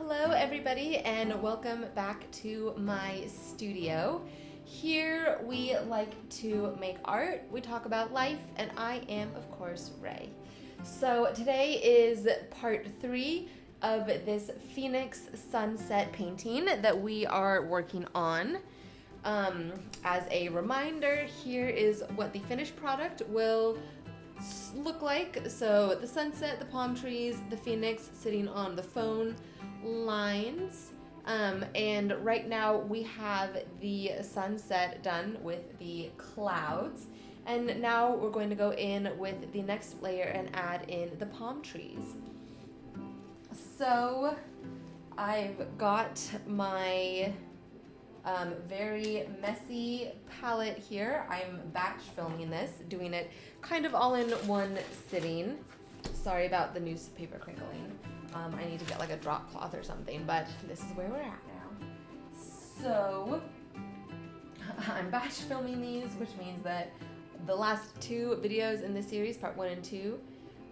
Hello everybody and welcome back to my studio. Here we like to make art, we talk about life, and I am of course Ray. So today is part 3 of this Phoenix sunset painting that we are working on. As a reminder, here is what the finished product will look like. So the sunset, the palm trees, the phoenix sitting on the phone lines. And right now we have the sunset done with the clouds. And now we're going to go in with the next layer and add in the palm trees. So I've got my very messy palette here. I'm batch filming this, doing it kind of all in one sitting. Sorry about the newspaper crinkling. I need to get like a drop cloth or something, but this is where we're at now. So I'm batch filming these, which means that the last 2 videos in this series, part 1 and 2,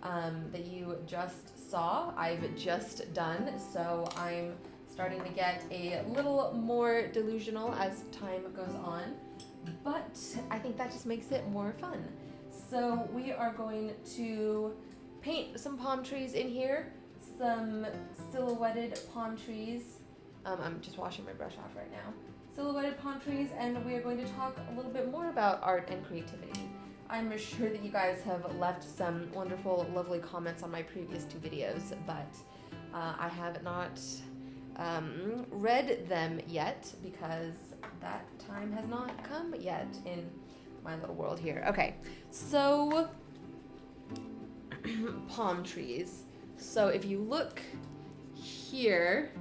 that you just saw, I've just done. So I'm starting to get a little more delusional as time goes on, but I think that just makes it more fun. So we are going to paint some palm trees in here, some silhouetted palm trees. I'm just washing my brush off right now. Silhouetted palm trees, and we are going to talk a little bit more about art and creativity. I'm sure that you guys have left some wonderful, lovely comments on my previous 2 videos, but I have not read them yet because that time has not come yet in my little world here. Okay, so palm trees. So if you look here,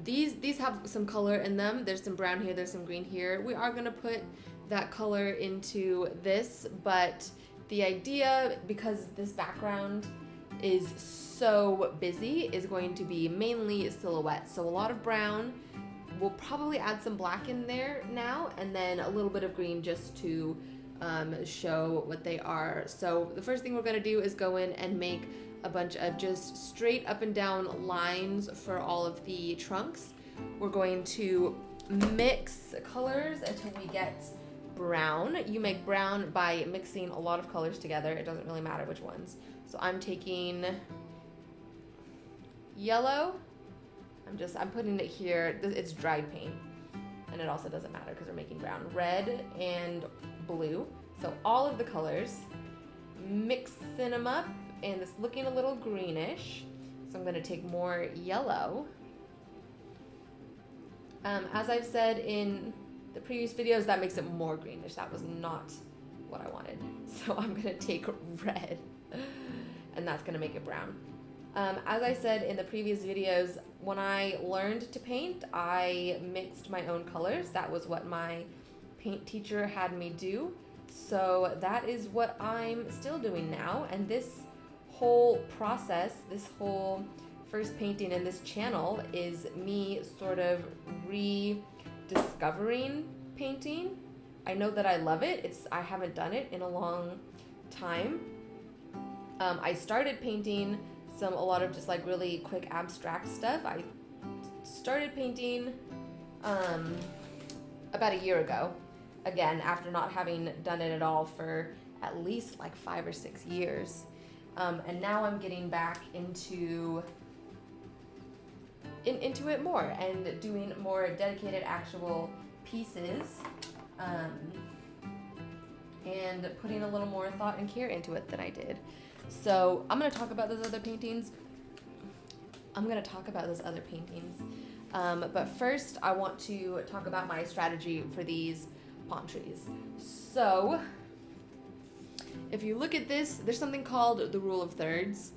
these have some color in them. There's some brown here, there's some green here. We are gonna put that color into this, but the idea, because this background is so busy, is going to be mainly silhouette. So a lot of brown. We'll probably add some black in there now, and then a little bit of green just to show what they are. So the first thing we're gonna do is go in and make a bunch of just straight up and down lines for all of the trunks. We're going to mix colors until we get brown. You make brown by mixing a lot of colors together. It doesn't really matter which ones. So I'm taking yellow. I'm putting it here. It's dried paint, and it also doesn't matter because we're making brown. Red and blue. So all of the colors, mixing them up, and it's looking a little greenish. So I'm gonna take more yellow. As I've said in the previous videos, that makes it more greenish. That was not what I wanted. So I'm gonna take red, and that's gonna make it brown. As I said in the previous videos, when I learned to paint, I mixed my own colors. That was what my paint teacher had me do. So that is what I'm still doing now. And this whole process, this whole first painting in this channel is me sort of rediscovering painting. I know that I love it. I haven't done it in a long time. I started painting a lot of just like really quick abstract stuff. I started painting about a year ago, again, after not having done it at all for at least like 5 or 6 years. And now I'm getting back into it more and doing more dedicated actual pieces, and putting a little more thought and care into it than I did. So I'm going to talk about those other paintings. But first I want to talk about my strategy for these palm trees. So if you look at this, there's something called the rule of thirds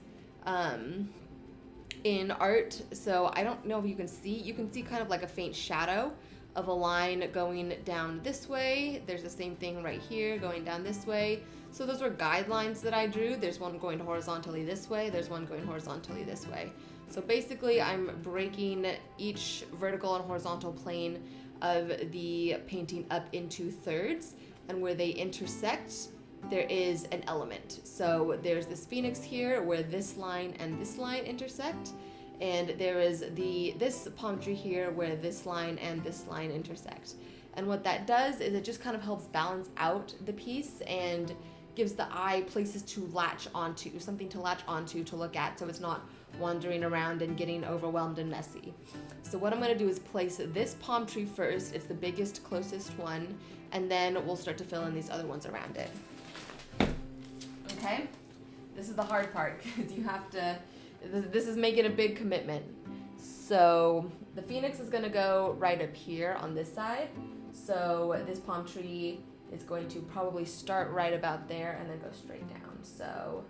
in art. So I don't know if you can see kind of like a faint shadow of a line going down this way. There's the same thing right here going down this way. So those were guidelines that I drew. There's one going horizontally this way. There's one going horizontally this way. So basically I'm breaking each vertical and horizontal plane of the painting up into thirds, and where they intersect, there is an element. So there's this phoenix here where this line and this line intersect, And there is this palm tree here where this line and this line intersect. And what that does is it just kind of helps balance out the piece and gives the eye places to latch onto, something to latch onto to look at, so it's not wandering around and getting overwhelmed and messy. So what I'm going to do is place this palm tree first. It's the biggest, closest one, and then we'll start to fill in these other ones around it. Okay? This is the hard part because you have to, this is making a big commitment. So the phoenix is going to go right up here on this side. So this palm tree is going to probably start right about there and then go straight down. So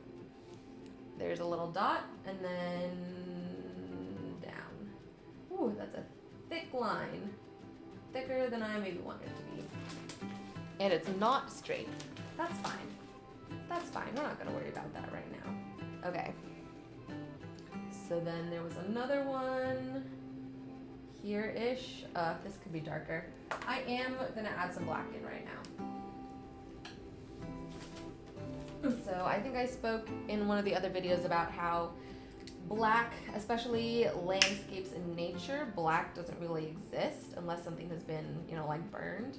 there's a little dot and then down. Ooh, that's a thick line. Thicker than I maybe want it to be. And it's not straight. That's fine. That's fine. We're not going to worry about that right now. Okay. So then there was another one here-ish. This could be darker. I am going to add some black in right now. So I think I spoke in one of the other videos about how black, especially landscapes in nature, black doesn't really exist unless something has been, like burned.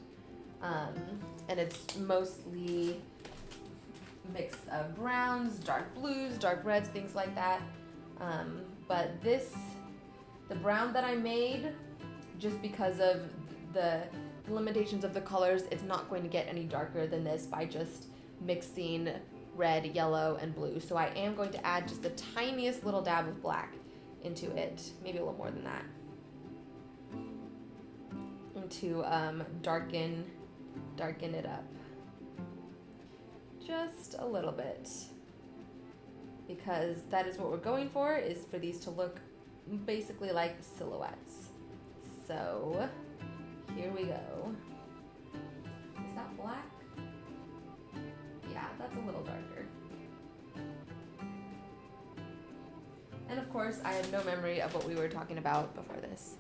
And it's mostly mix of browns, dark blues, dark reds, things like that. But the brown that I made, just because of the limitations of the colors, it's not going to get any darker than this by just mixing red, yellow, and blue. So I am going to add just the tiniest little dab of black into it, maybe a little more than that, to darken it up just a little bit, because that is what we're going for, is for these to look basically like silhouettes. So here we go. Is that black? Yeah, that's a little darker. And of course, I have no memory of what we were talking about before this.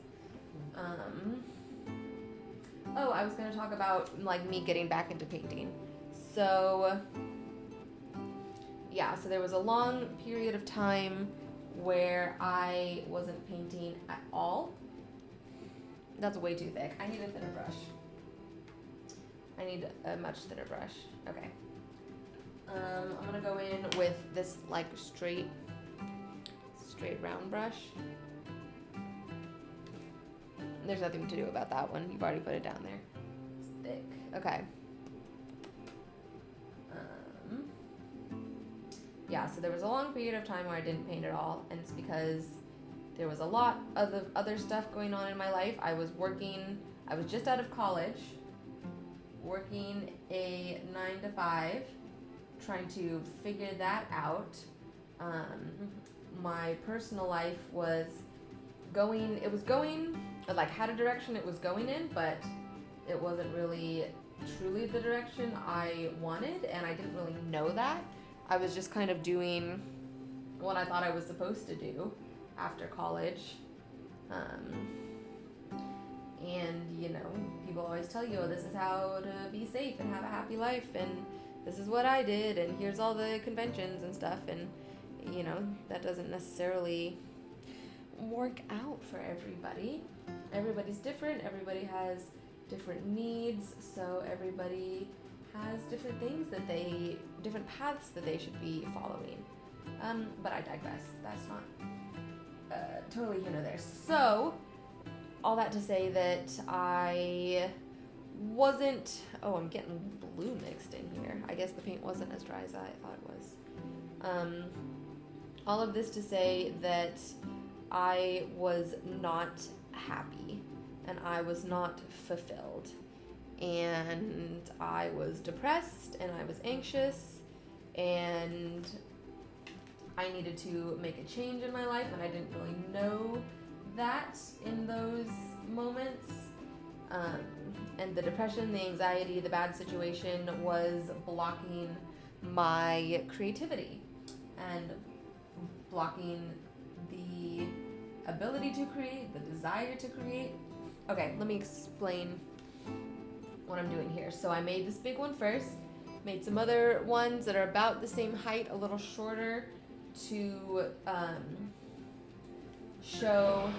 Oh, I was going to talk about me getting back into painting. So yeah, so there was a long period of time where I wasn't painting at all. That's way too thick. I need a thinner brush. I need a much thinner brush. Okay. I'm gonna go in with this straight round brush. There's nothing to do about that one. You've already put it down there. It's thick. Okay. Yeah, so there was a long period of time where I didn't paint at all, and it's because there was a lot of other stuff going on in my life. I was just out of college, working a 9-to-5, trying to figure that out. My personal life was had a direction it was going in, but it wasn't really truly the direction I wanted, and I didn't really know that. I was just kind of doing what I thought I was supposed to do after college. And people always tell you, oh, this is how to be safe and have a happy life, and this is what I did, and here's all the conventions and stuff, and that doesn't necessarily work out for everybody. Everybody's different, everybody has different needs, so everybody has different different paths that they should be following. But I digress. That's not totally here nor there. So, all that to say that I wasn't... Oh, I'm getting blue mixed in here. I guess the paint wasn't as dry as I thought it was. All of this to say that I was not happy and I was not fulfilled. And I was depressed and I was anxious and I needed to make a change in my life, and I didn't really know that in those moments. And the depression, the anxiety, the bad situation was blocking my creativity and blocking the ability to create, the desire to create. Okay, let me explain what I'm doing here. So I made this big one first, made some other ones that are about the same height, a little shorter, to show.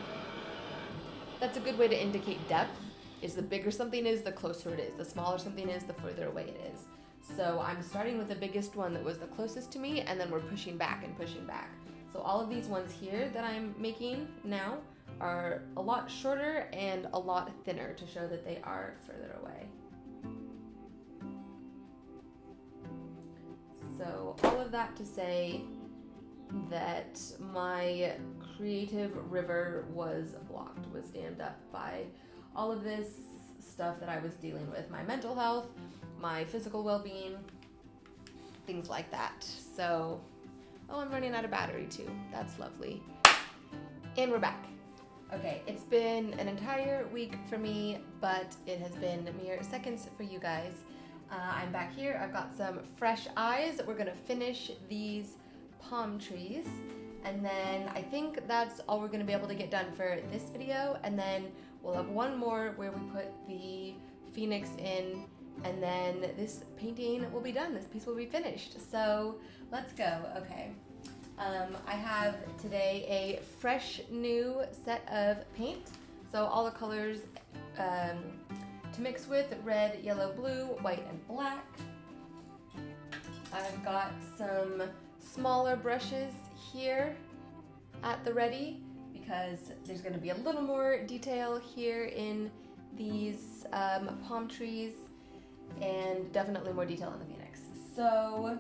That's a good way to indicate depth, is the bigger something is, the closer it is. The smaller something is, the further away it is. So I'm starting with the biggest one that was the closest to me, and then we're pushing back and pushing back. So all of these ones here that I'm making now are a lot shorter and a lot thinner to show that they are further away. So all of that to say that my creative river was blocked, was dammed up by all of this stuff that I was dealing with, my mental health, my physical well-being, things like that. So, oh, I'm running out of battery too. That's lovely. And we're back. Okay, it's been an entire week for me, but it has been mere seconds for you guys. I'm back here. I've got some fresh eyes. We're gonna finish these palm trees, and then I think that's all we're gonna be able to get done for this video, and then we'll have one more where we put the phoenix in, and then this painting will be done. This piece will be finished. So let's go. Okay. I have today a fresh new set of paint. So all the colors to mix with: red, yellow, blue, white, and black. I've got some smaller brushes here at the ready because there's going to be a little more detail here in these palm trees, and definitely more detail in the phoenix. So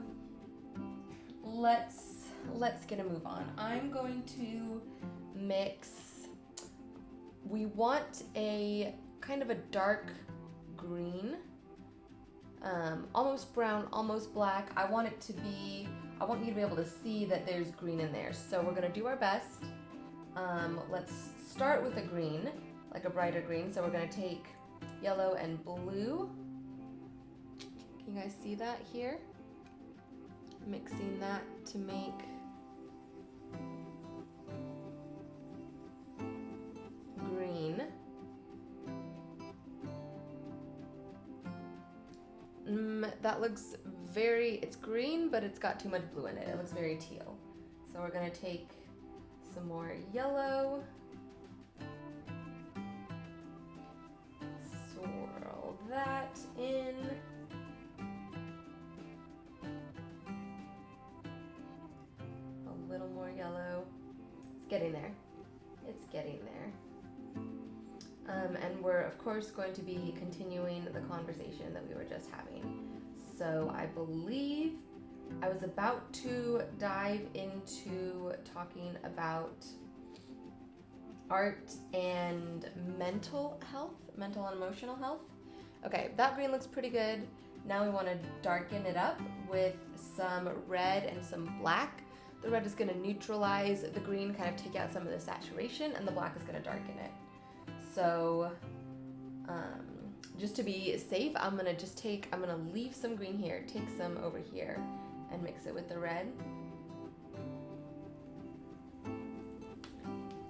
let's get a move on. I'm going to mix. We want a kind of a dark green, almost brown, almost black. I want you to be able to see that there's green in there. So we're gonna do our best. Let's start with a green, like a brighter green. So we're gonna take yellow and blue. Can you guys see that here? Mixing that to make green. That looks it's green, but it's got too much blue in it. It looks very teal. So we're gonna take some more yellow, swirl that in. A little more yellow. It's getting there. It's getting there. And we're of course going to be continuing the conversation that we were just having. So I believe I was about to dive into talking about art and mental and emotional health. Okay, that green looks pretty good. Now we want to darken it up with some red and some black. The red is going to neutralize the green, kind of take out some of the saturation, and the black is going to darken it. So just to be safe, I'm gonna leave some green here, take some over here, and mix it with the red.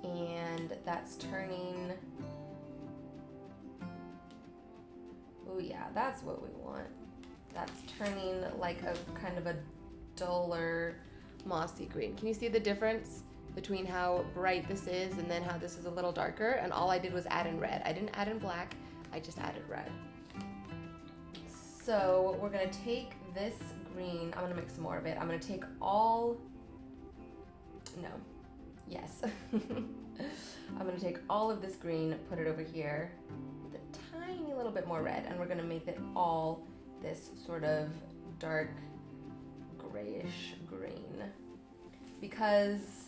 And that's turning, oh yeah, that's what we want. That's turning like a kind of a duller mossy green. Can you see the difference between how bright this is and then how this is a little darker? And all I did was add in red. I didn't add in black, I just added red. So we're gonna take this green, I'm gonna mix some more of it. I'm gonna take I'm gonna take all of this green, put it over here with a tiny little bit more red, and we're gonna make it all this sort of dark grayish green. Because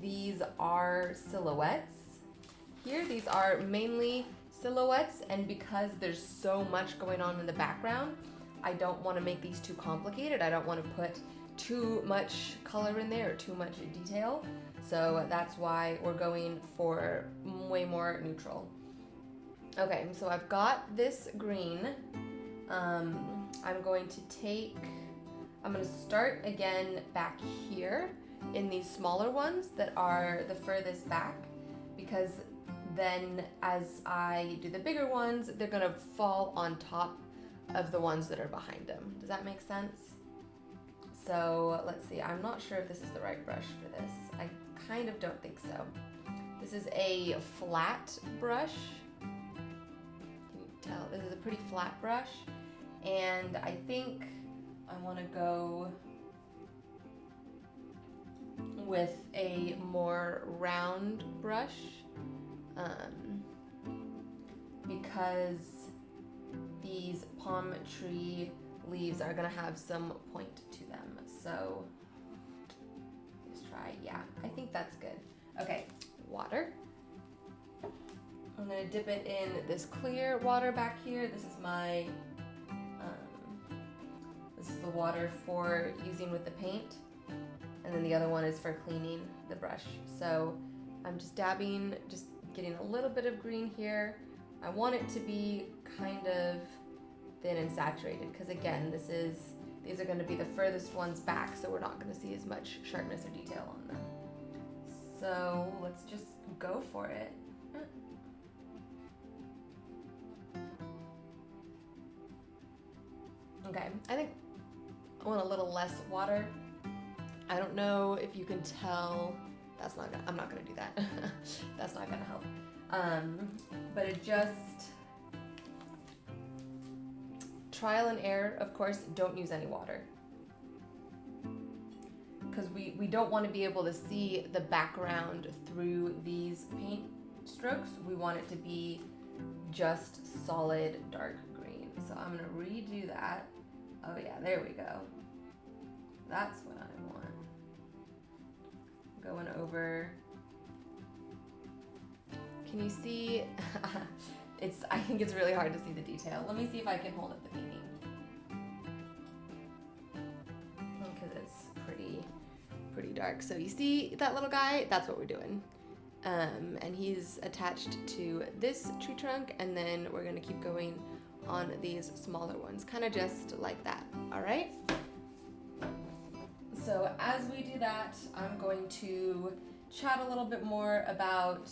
these are silhouettes here, these are mainly silhouettes, and because there's so much going on in the background, I don't want to make these too complicated. I don't want to put too much color in there or too much detail. So that's why we're going for way more neutral. Okay, so I've got this green. I'm going to start again back here in these smaller ones that are the furthest back, because then as I do the bigger ones, they're gonna fall on top of the ones that are behind them. Does that make sense? So let's see, I'm not sure if this is the right brush for this. I kind of don't think so. This is a flat brush. Can you tell? This is a pretty flat brush. And I think I want to go with a more round brush because these palm tree leaves are gonna have some point to them. So let's try, yeah, I think that's good. Okay, water. I'm gonna dip it in this clear water back here. This is my, this is the water for using with the paint. And then the other one is for cleaning the brush. So I'm just dabbing, just getting a little bit of green here. I want it to be kind of thin and saturated because again, these are gonna be the furthest ones back, so we're not gonna see as much sharpness or detail on them. So let's just go for it. Okay, I think I want a little less water. I don't know if you can tell, I'm not gonna do that. That's not gonna help. But it just, trial and error, of course, don't use any water. Because we don't want to be able to see the background through these paint strokes. We want it to be just solid dark green. So I'm gonna redo that. Oh yeah, there we go. That's what I want. Going over. Can you see? I think it's really hard to see the detail. Let me see if I can hold up the painting. Because it's pretty dark. So you see that little guy? That's what we're doing. And he's attached to this tree trunk, and then we're gonna keep going on these smaller ones, kind of just like that, all right? So as we do that, I'm going to chat a little bit more about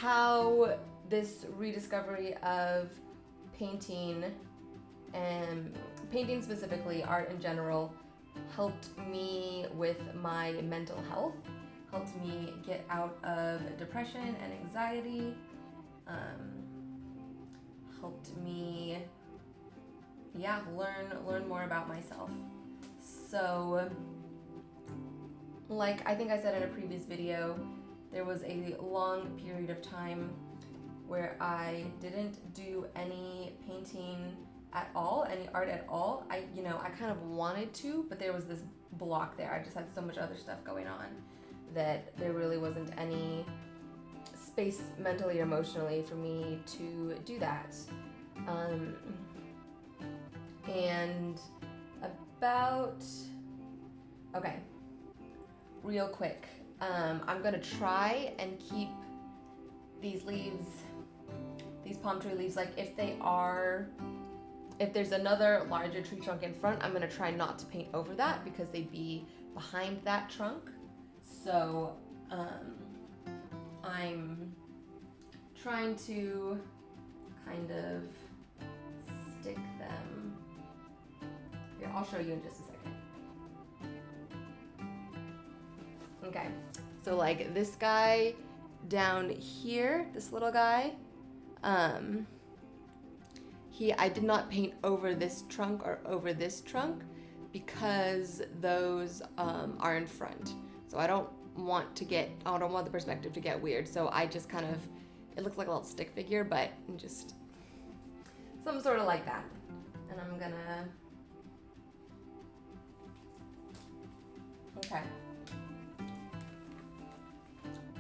how this rediscovery of painting, and painting specifically, art in general, helped me with my mental health, helped me get out of depression and anxiety, helped me, yeah, learn more about myself. So, like I think I said in a previous video, there was a long period of time where I didn't do any painting at all, any art at all. I kind of wanted to, but there was this block there. I just had so much other stuff going on that there really wasn't any space mentally or emotionally for me to do that. And okay, real quick, I'm gonna try and keep these leaves, these palm tree leaves, like if there's another larger tree trunk in front, I'm gonna try not to paint over that because they'd be behind that trunk. So I'm trying to kind of stick them. Here, I'll show you in just a second. Okay, so like this guy down here, this little guy, I did not paint over this trunk or over this trunk because those are in front. So I don't want the perspective to get weird. So I just kind of, it looks like a little stick figure, but just some sort of like that. And I'm gonna, okay.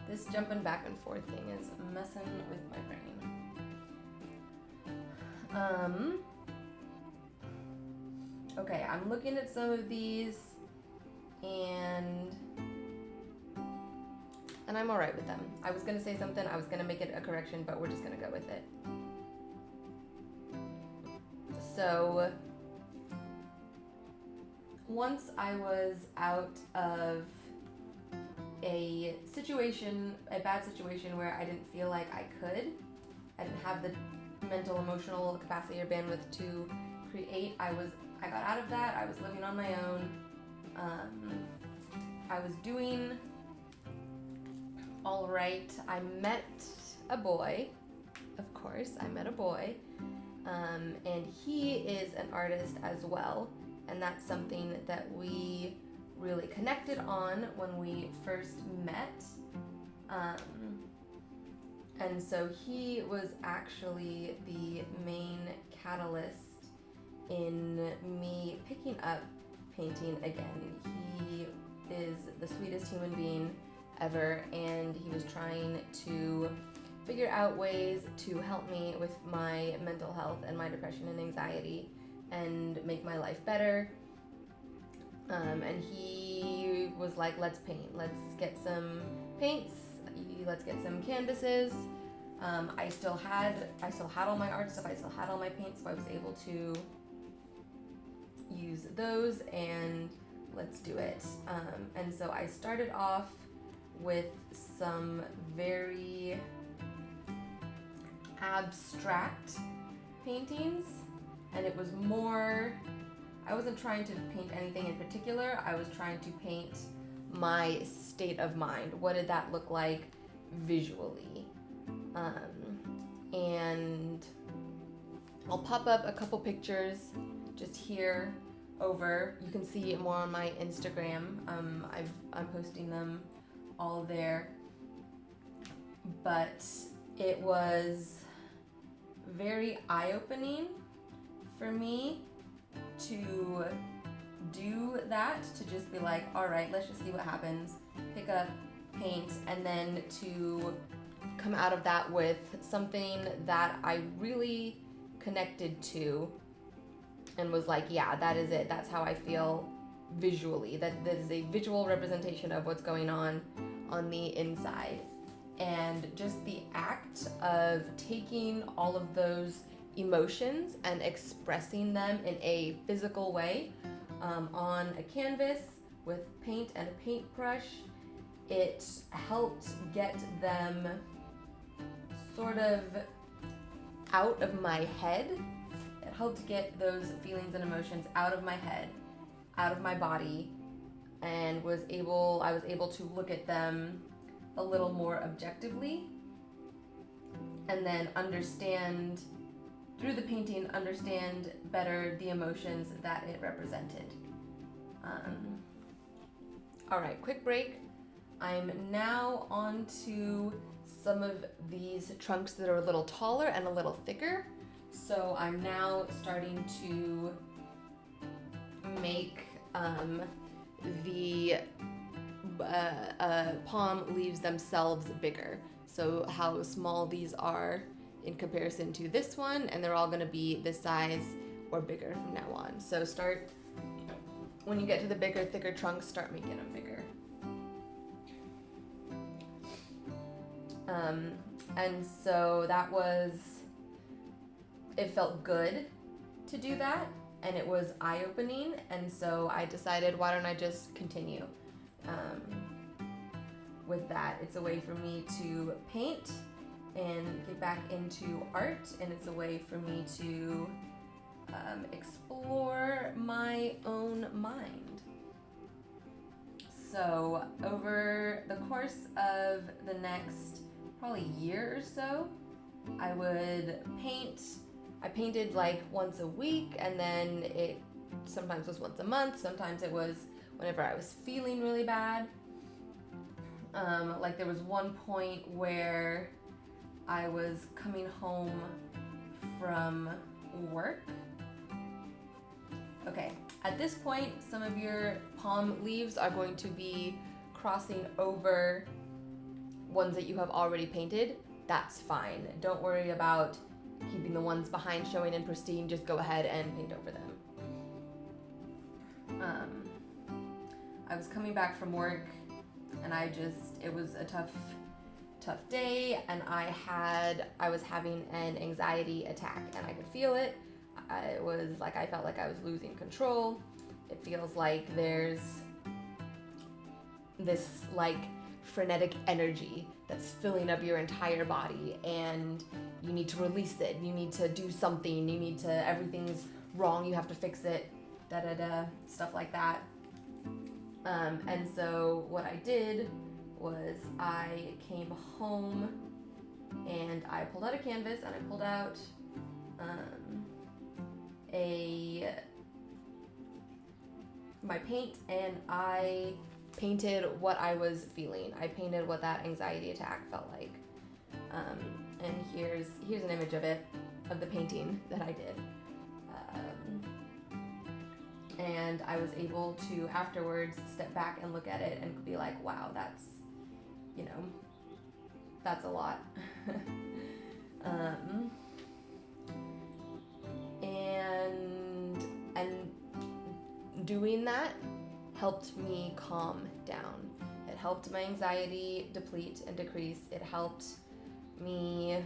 This jumping back and forth thing is messing with my brain. Okay, I'm looking at some of these and I'm alright with them. I was gonna say something, I was gonna make it a correction, but we're just gonna go with it. So, once I was out of a bad situation where I didn't feel like I didn't have the mental, emotional capacity or bandwidth to create, I got out of that, I was living on my own, I was doing All right, I met a boy. Of course, I met a boy. And he is an artist as well. And that's something that we really connected on when we first met. And so he was actually the main catalyst in me picking up painting again. He is the sweetest human being ever, and he was trying to figure out ways to help me with my mental health and my depression and anxiety and make my life better. And he was like, let's paint, let's get some paints, let's get some canvases. I still had all my art stuff, I still had all my paints, so I was able to use those, and let's do it. And so I started off with some very abstract paintings, and it was more, I wasn't trying to paint anything in particular, I was trying to paint my state of mind. What did that look like visually? And I'll pop up a couple pictures just here over. You can see more on my Instagram. I'm posting them all there. But it was very eye-opening for me to do that, to just be like, all right, let's just see what happens, pick up, paint, and then to come out of that with something that I really connected to and was like, yeah, that is it. That's how I feel visually. That is a visual representation of what's going on the inside. And just the act of taking all of those emotions and expressing them in a physical way on a canvas with paint and a paintbrush, it helped get them sort of out of my head. It helped get those feelings and emotions out of my head, out of my body, and I was able to look at them a little more objectively, and then understand through the painting, understand better the emotions that it represented. All right, quick break. I'm now on to some of these trunks that are a little taller and a little thicker. So I'm now starting to make the palm leaves themselves bigger. So how small these are in comparison to this one, and they're all going to be this size or bigger from now on. So when you get to the bigger, thicker trunks, start making them bigger. And so it felt good to do that, and it was eye-opening, and so I decided, why don't I just continue with that. It's a way for me to paint and get back into art, and it's a way for me to explore my own mind. So over the course of the next probably year or so, I would paint. I painted like once a week, and then it sometimes was once a month, sometimes it was whenever I was feeling really bad. Like there was one point where I was coming home from work. Okay, at this point, some of your palm leaves are going to be crossing over ones that you have already painted. That's fine. Don't worry about keeping the ones behind showing in pristine. Just go ahead and paint over them. I was coming back from work, and it was a tough day, and I was having an anxiety attack, and I could feel it. I felt like I was losing control. It feels like there's this like frenetic energy that's filling up your entire body, and you need to release it. You need to do something. Everything's wrong. You have to fix it. Stuff like that. And so what I did was I came home and I pulled out a canvas and I pulled out my paint, and I painted what I was feeling. I painted what that anxiety attack felt like. And here's an image of it, of the painting that I did. And I was able to afterwards step back and look at it and be like, wow, that's a lot. And doing that helped me calm down. It helped my anxiety deplete and decrease. It helped me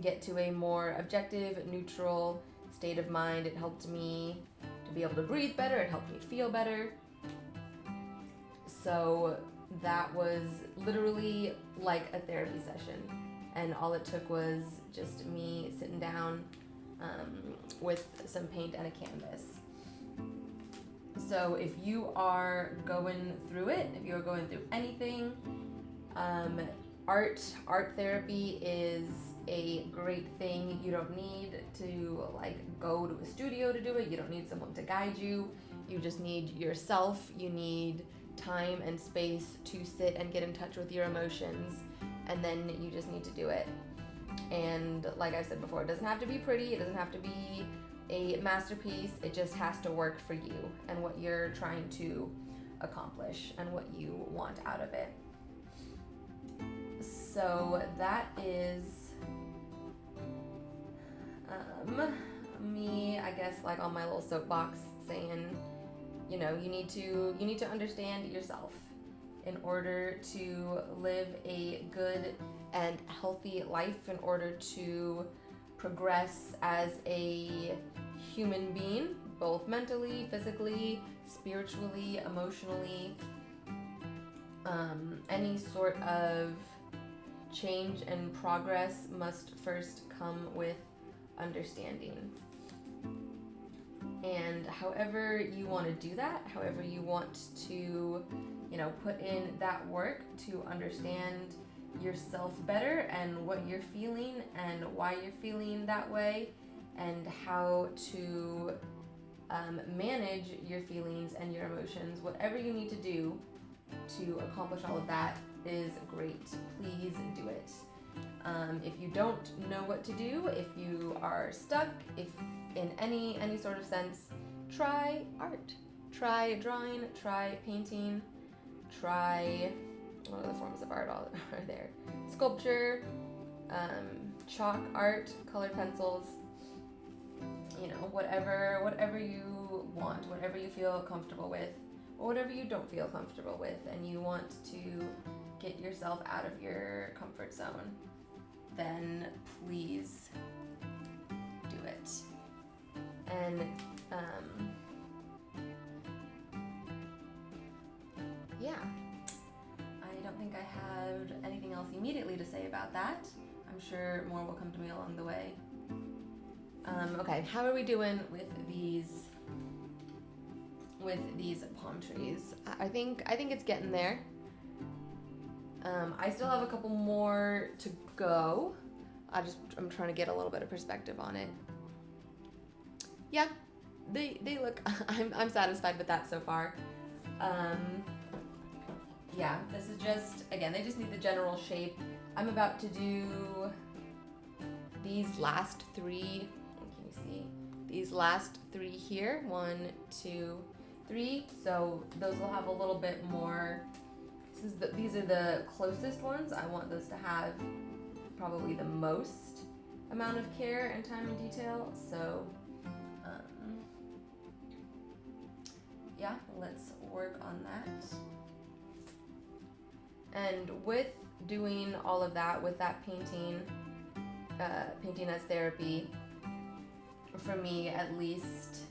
get to a more objective, neutral state of mind. It helped me to be able to breathe better. It helped me feel better. So that was literally like a therapy session. And all it took was just me sitting down with some paint and a canvas. So if you are going through it, if you're going through anything, art therapy is a great thing. You don't need to go to a studio to do it. You don't need someone to guide you. You just need yourself. You need time and space to sit and get in touch with your emotions, and then you just need to do it. And like I said before, it doesn't have to be pretty. It doesn't have to be a masterpiece. It just has to work for you and what you're trying to accomplish and what you want out of it. So that is me, I guess, on my little soapbox saying, you need to understand yourself in order to live a good and healthy life, in order to progress as a human being, both mentally, physically, spiritually, emotionally. Any sort of change and progress must first come with understanding. And however you want to do that, however you want to, put in that work to understand yourself better and what you're feeling and why you're feeling that way, and how to manage your feelings and your emotions, whatever you need to do to accomplish all of that is great. Please do it. If you don't know what to do, if you are stuck, if in any sort of sense, try art. Try drawing, try painting, try, what other forms of art are there? Sculpture, chalk art, colored pencils, whatever you want, whatever you feel comfortable with, or whatever you don't feel comfortable with, and you want to get yourself out of your comfort zone, then please do it. And yeah, I don't think I have anything else immediately to say about that. I'm sure more will come to me along the way. Okay, how are we doing with these palm trees? I think it's getting there. I still have a couple more to go. I'm trying to get a little bit of perspective on it. Yeah, they look. I'm satisfied with that so far. Yeah, this is just, again, they just need the general shape. I'm about to do these last three. Can you see? These last three here. 1, 2, 3. So those will have a little bit more. These are the closest ones. I want those to have probably the most amount of care and time and detail. So yeah, let's work on that. And with doing all of that, with that painting as therapy, for me at least,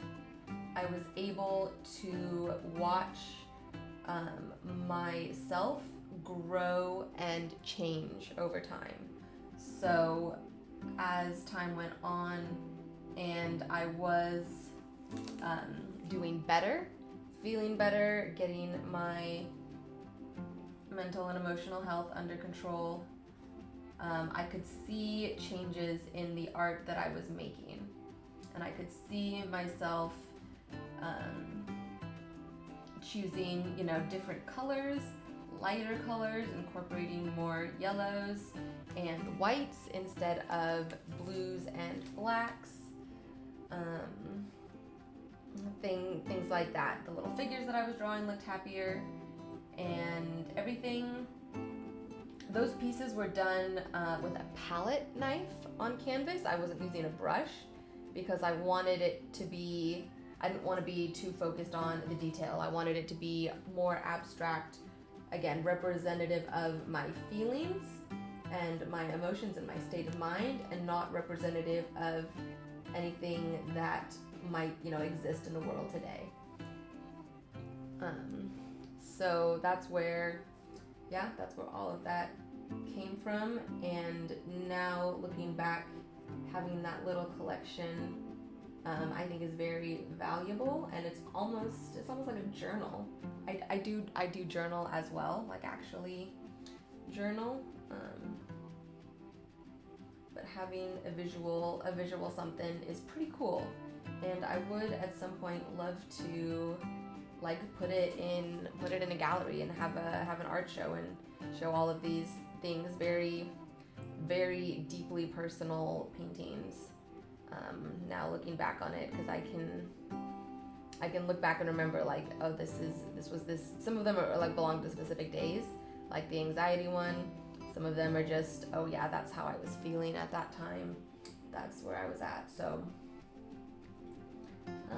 I was able to watch myself grow and change over time. So as time went on and I was doing better, feeling better, getting my mental and emotional health under control. I could see changes in the art that I was making, and I could see myself choosing, you know, different colors, lighter colors, incorporating more yellows and whites instead of blues and blacks. Things like that. The little figures that I was drawing looked happier, and everything. Those pieces were done with a palette knife on canvas. I wasn't using a brush because I wanted it to be, I didn't want to be too focused on the detail. I wanted it to be more abstract, again, representative of my feelings and my emotions and my state of mind, and not representative of anything that might, you know, exist in the world today. So that's where all of that came from. And now looking back, having that little collection, I think is very valuable, and it's almost like a journal. I do journal as well, like actually journal. But having a visual something is pretty cool, and I would at some point love to like put it in a gallery and have an art show and show all of these things, very, very deeply personal paintings. Now looking back on it, because I can look back and remember, like, oh, this was this. Some of them are like belong to specific days, like the anxiety one. Some of them are just, oh yeah, that's how I was feeling at that time. That's where I was at. So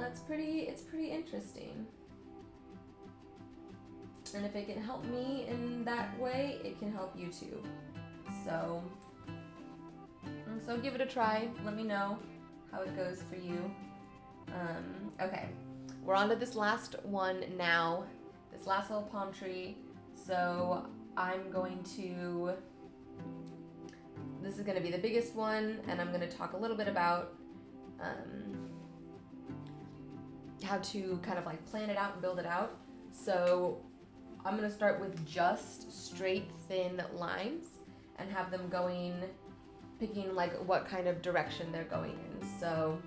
it's pretty interesting. And if it can help me in that way, it can help you too. So give it a try. Let me know how it goes for you. Okay, we're on to this last one now. This last little palm tree. So I'm going to, this is going to be the biggest one, and I'm going to talk a little bit about how to kind of like plan it out and build it out. So I'm going to start with just straight thin lines and have them picking like what kind of direction they're going in. So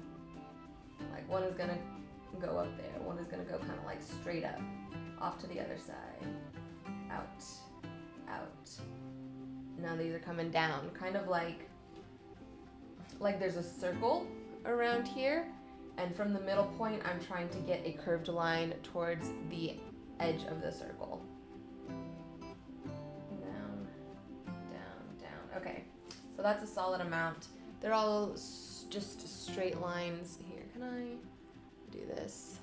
like one is going to go up there, one is going to go kind of like straight up, off to the other side, out. Now these are coming down, kind of like there's a circle around here, and from the middle point I'm trying to get a curved line towards the edge of the circle. Down. Okay, so that's a solid amount. They're all just straight lines. Here, can I do this?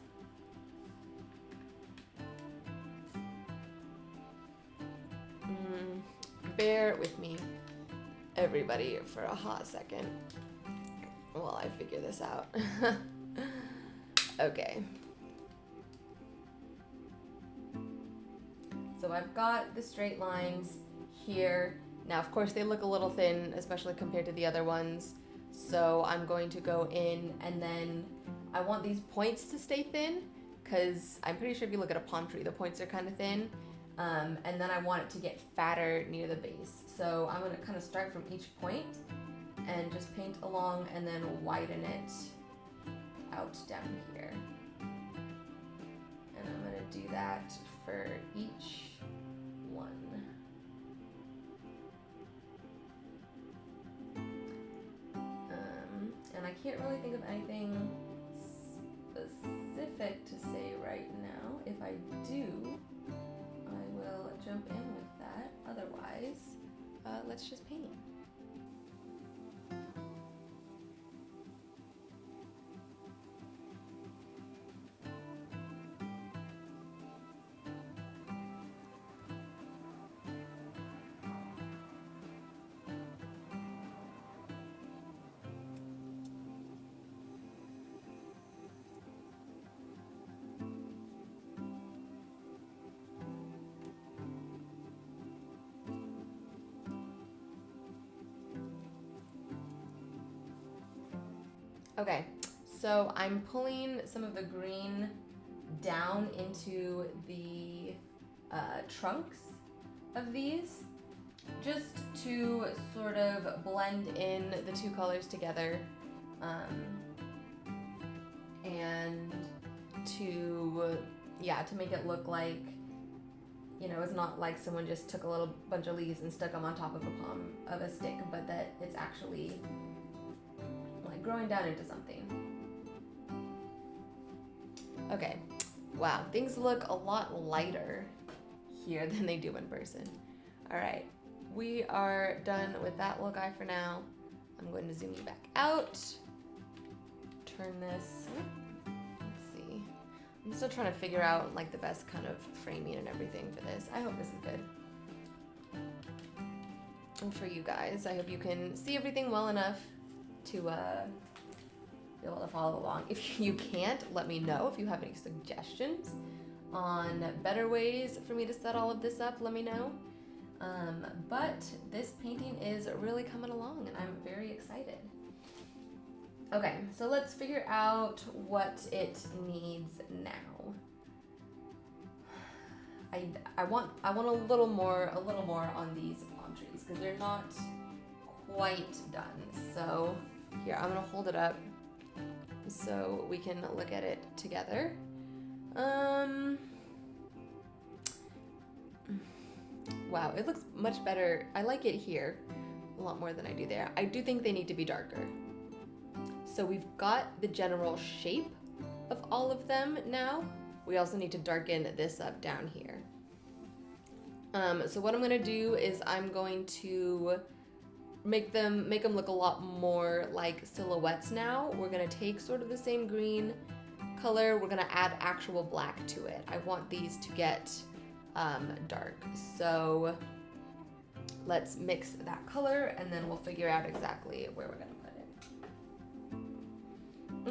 Bear with me, everybody, for a hot second while I figure this out. Okay. So I've got the straight lines here. Now, of course, they look a little thin, especially compared to the other ones. So I'm going to go in, and then I want these points to stay thin, because I'm pretty sure if you look at a palm tree, the points are kind of thin. And then I want it to get fatter near the base. So I'm going to kind of start from each point and just paint along, and then widen it out down here. And I'm going to do that for each one. And I can't really think of anything specific to say right now. If I do, I will jump in with that. Otherwise, let's just paint. Okay, so I'm pulling some of the green down into the trunks of these, just to sort of blend in the two colors together, and to make it look like, it's not like someone just took a little bunch of leaves and stuck them on top of a palm of a stick, but that it's actually like growing down into something. Okay, wow, things look a lot lighter here than they do in person. All right, we are done with that little guy for now. I'm going to zoom you back out. Turn this, let's see. I'm still trying to figure out like the best kind of framing and everything for this. I hope this is good. And for you guys, I hope you can see everything well enough to be able to follow along. If you can't, let me know. If you have any suggestions on better ways for me to set all of this up, let me know. But this painting is really coming along and I'm very excited. Okay, so let's figure out what it needs now. I want a little more on these palm trees because they're not quite done. So here, I'm gonna hold it up so we can look at it together. Wow, it looks much better. I like it here a lot more than I do there. I do think they need to be darker. So we've got the general shape of all of them now. We also need to darken this up down here. So what I'm gonna do is I'm going to make them look a lot more like silhouettes now. We're gonna take sort of the same green color. We're gonna add actual black to it. I want these to get dark. So let's mix that color and then we'll figure out exactly where we're gonna put it.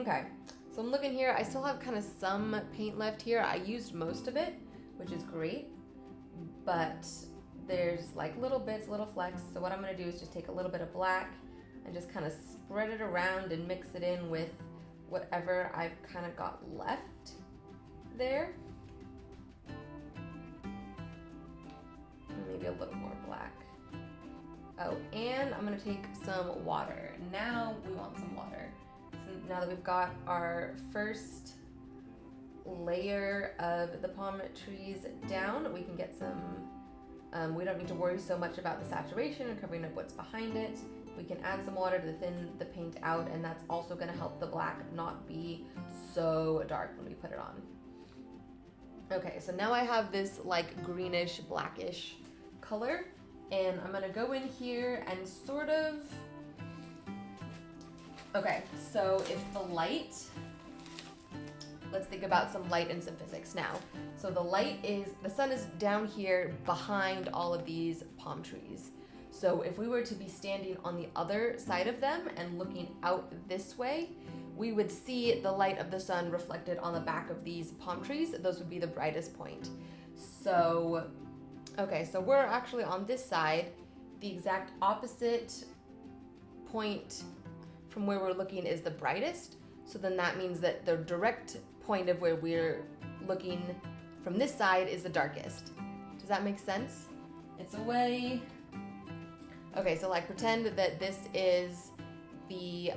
Okay, so I'm looking here. I still have kind of some paint left here. I used most of it, which is great, but there's like little bits, little flecks. So what I'm gonna do is just take a little bit of black and just kind of spread it around and mix it in with whatever I've kind of got left there. Maybe a little more black. Oh, and I'm gonna take some water. Now we want some water. So now that we've got our first layer of the palm trees down, we can get some, we don't need to worry so much about the saturation and covering up what's behind it. We can add some water to thin the paint out, and that's also gonna help the black not be so dark when we put it on. Okay, so now I have this like greenish, blackish color, and I'm gonna go in here and sort of, okay, so if the light, let's think about some light and some physics now. So the sun is down here behind all of these palm trees. So if we were to be standing on the other side of them and looking out this way, we would see the light of the sun reflected on the back of these palm trees. Those would be the brightest point. So, okay, so we're actually on this side. The exact opposite point from where we're looking is the brightest. So then that means that the direct point of where we're looking from this side is the darkest. Does that make sense? It's a way. Okay, so like pretend that this is the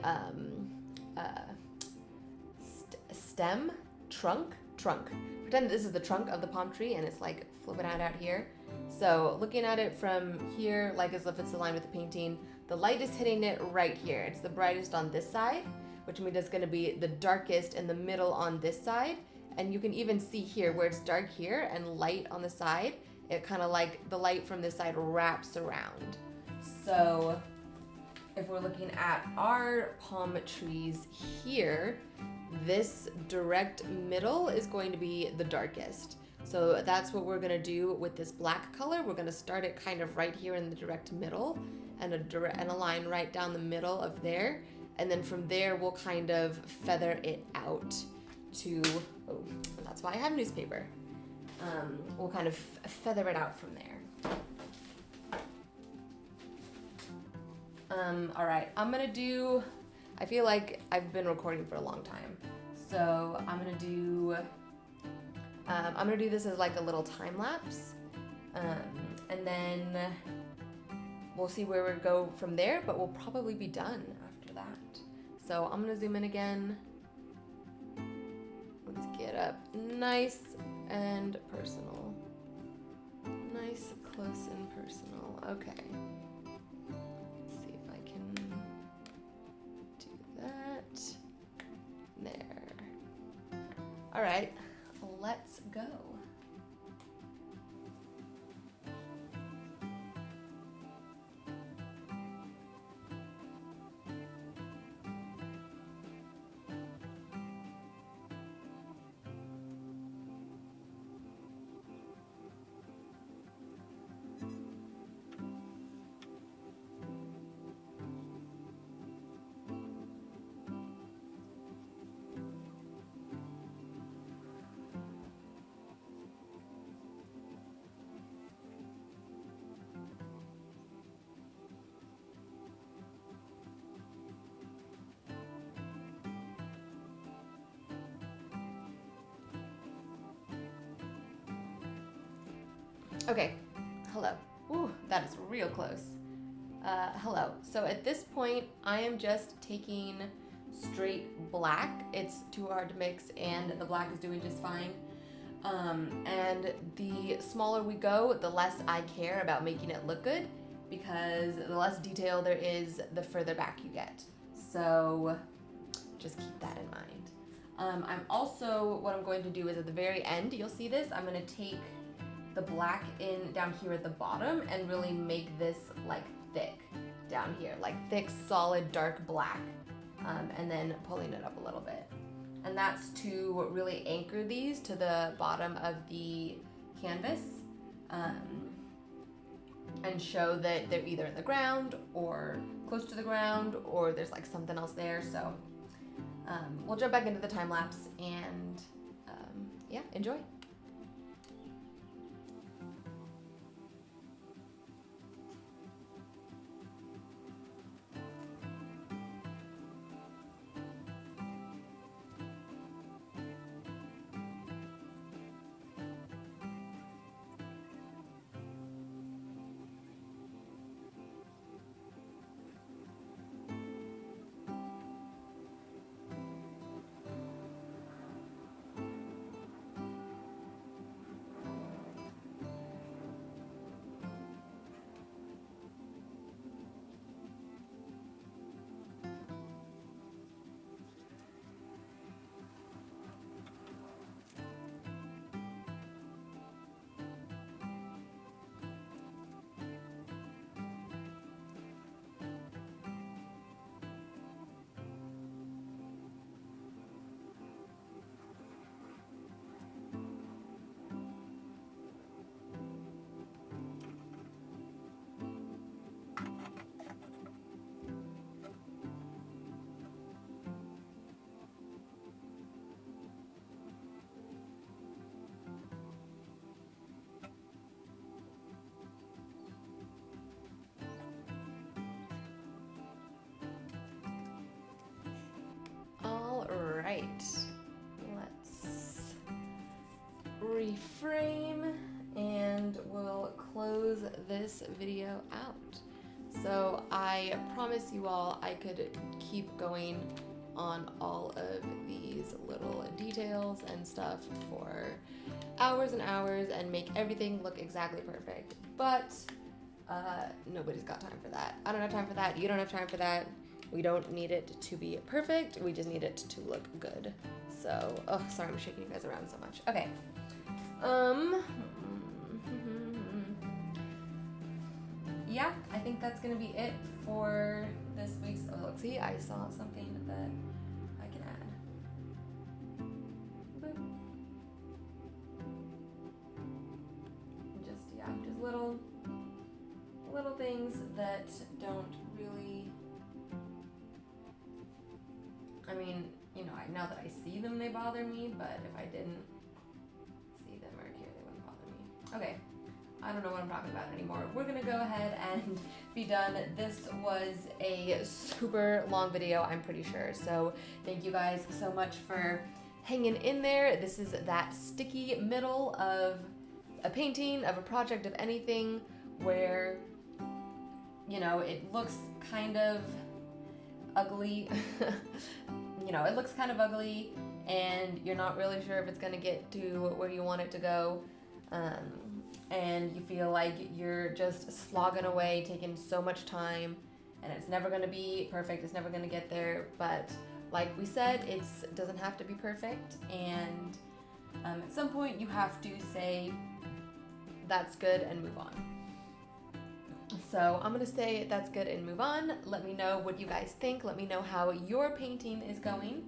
trunk. Pretend this is the trunk of the palm tree and it's like flipping out here. So looking at it from here, like as if it's aligned with the painting, the light is hitting it right here. It's the brightest on this side, which means it's gonna be the darkest in the middle on this side. And you can even see here where it's dark here and light on the side, it kind of like the light from this side wraps around. So if we're looking at our palm trees here, this direct middle is going to be the darkest. So that's what we're gonna do with this black color. We're gonna start it kind of right here in the direct middle and a line right down the middle of there. And then from there, we'll kind of feather it out to, oh, that's why I have newspaper. We'll kind of feather it out from there. All right, I'm gonna do, I feel like I've been recording for a long time. So I'm gonna do this as like a little time lapse. And and then we'll see where we go from there, but we'll probably be done after that. So I'm gonna zoom in again. Let's get up nice and personal. Nice, close and personal. Okay. Let's see if I can do that. There. All right, let's go. Okay, hello. Ooh, that is real close. Hello. So at this point, I am just taking straight black. It's too hard to mix, and the black is doing just fine. And the smaller we go, the less I care about making it look good, because the less detail there is, the further back you get. So just keep that in mind. I'm also, what I'm going to do is at the very end, you'll see this, I'm going to take the black in down here at the bottom and really make this like thick down here, like thick, solid, dark black, and then pulling it up a little bit. And that's to really anchor these to the bottom of the canvas, and show that they're either in the ground or close to the ground, or there's like something else there. So we'll jump back into the time lapse and yeah, enjoy. Right, let's reframe and we'll close this video out. So I promise you all I could keep going on all of these little details and stuff for hours and hours and make everything look exactly perfect, but nobody's got time for that. I don't have time for that. You don't have time for that. We don't need it to be perfect. We just need it to look good. So, oh, sorry, I'm shaking you guys around so much. Okay. Yeah, I think that's gonna be it for this week's. Oh, look, see, I saw something that I can add. Boop. Just little things that don't really. I mean, you know, now that I see them, they bother me, but if I didn't see them or here, they wouldn't bother me. Okay, I don't know what I'm talking about anymore. We're gonna go ahead and be done. This was a super long video, I'm pretty sure. So thank you guys so much for hanging in there. This is that sticky middle of a painting, of a project, of anything, where, you know, it looks kind of ugly. You know, it looks kind of ugly and you're not really sure if it's going to get to where you want it to go. And you feel like you're just slogging away, taking so much time, and it's never going to be perfect. It's never going to get there. But like we said, it doesn't have to be perfect. And at some point you have to say, that's good, and move on. So I'm going to say that's good and move on. Let me know what you guys think. Let me know how your painting is going.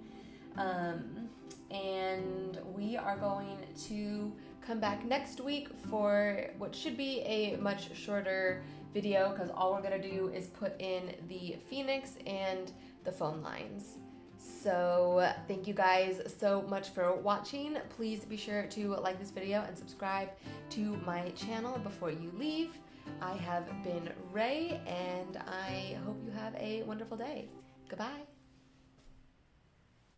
And we are going to come back next week for what should be a much shorter video, because all we're going to do is put in the Phoenix and the phone lines. So thank you guys so much for watching. Please be sure to like this video and subscribe to my channel before you leave. I have been Ray, and I hope you have a wonderful day. Goodbye.